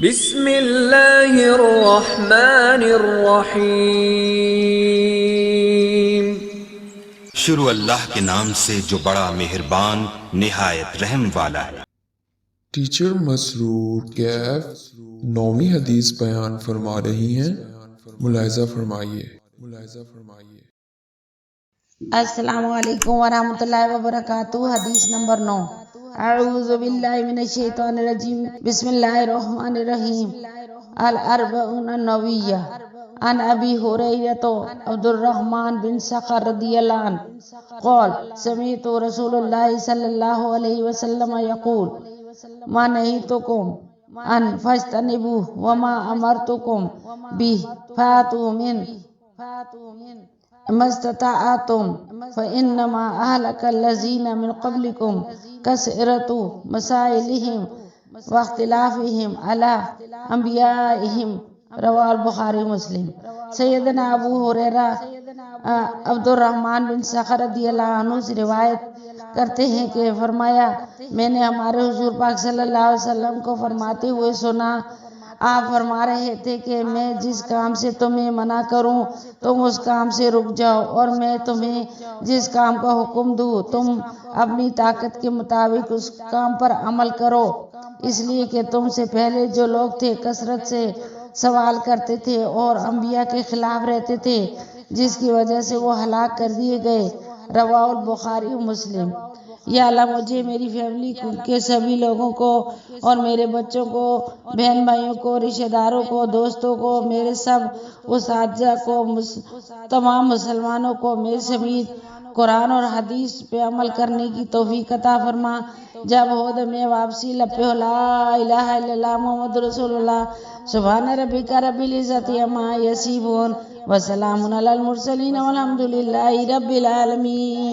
بسم اللہ الرحمن الرحیم۔ شروع اللہ کے نام سے جو بڑا مہربان نہایت رحم والا ہے۔ ٹیچر مسرور کیف 9ویں حدیث بیان فرما رہی ہیں، ملاحظہ فرمائیے۔ السلام علیکم ورحمۃ اللہ وبرکاتہ۔ حدیث نمبر 9۔ اعوذ باللہ من الشیطان الرجیم، بسم اللہ الرحمن الرحیم۔ الاربعون النوویہ۔ عن ابی ہریرہ عبد الرحمن بن صخر رضی اللہ عنہ قال سمعت رسول اللہ صلی اللہ علیہ وسلم یقول ما نہیتکم ان فاجتنبوہ وما امرتکم بہ فاتوا منہ ما استطعتم فإنما أهلك الذين من قبلكم كثرة مسائلهم واختلافهم على أنبيائهم، رواه البخاری مسلم۔ سیدنا ابو ہریرہ عبد الرحمن بن صخر رضی اللہ عنہ سے روایت کرتے ہیں کہ فرمایا، میں نے ہمارے حضور پاک صلی اللہ علیہ وسلم کو فرماتے ہوئے سنا، آپ فرما رہے تھے کہ میں جس کام سے تمہیں منع کروں تم اس کام سے رک جاؤ، اور میں تمہیں جس کام کا حکم دوں تم اپنی طاقت کے مطابق اس کام پر عمل کرو، اس لیے کہ تم سے پہلے جو لوگ تھے کثرت سے سوال کرتے تھے اور انبیاء کے خلاف رہتے تھے، جس کی وجہ سے وہ ہلاک کر دیے گئے، رواه البخاری مسلم۔ یا اللہ مجھے، میری فیملی کے سبھی لوگوں کو اور میرے بچوں کو، بہن بھائیوں کو، رشتہ داروں کو، دوستوں کو، میرے سب اساتذہ کو، تمام مسلمانوں کو میرے سمیت قرآن اور حدیث پہ عمل کرنے کی توفیق عطا فرما۔ جب ہو میں واپسی لبے لا الہ الا اللہ محمد رسول اللہ۔ سبحان ربک رب العزت عما یصفون وسلام علی المرسلین والحمد للہ رب العالمین۔